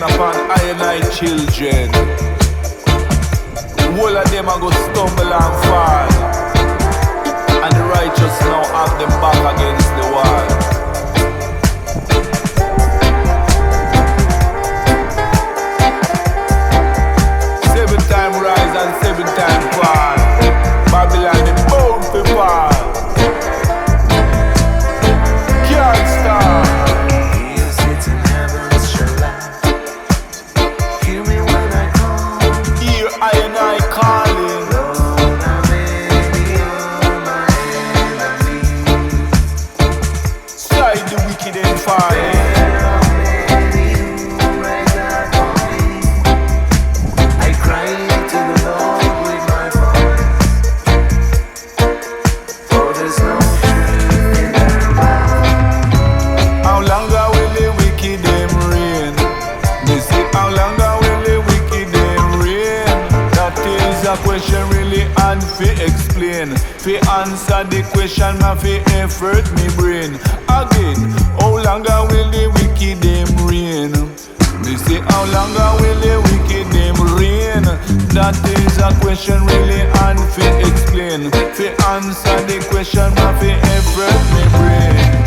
rain upon I and I children. All of them are go stumble and fall, and the righteous now have them back against the wall. 7 times rise and 7 times fall. Babylon is bound to fall. Can't stop. I and I calling. Lord, I made you my enemy. Slide the wicked and fire. I cry to the Lord with my voice. For there's no truth in their mouth. How long will the wicked them reign? They say how long will the wicked them reign? That is a question really hard to explain. Fi answer the question, ma fi effort me brain. Again, how long will the wicked them reign? Me say how long will the wicked them reign? That is a question really hard to explain. Fi answer the question, ma fi effort me brain.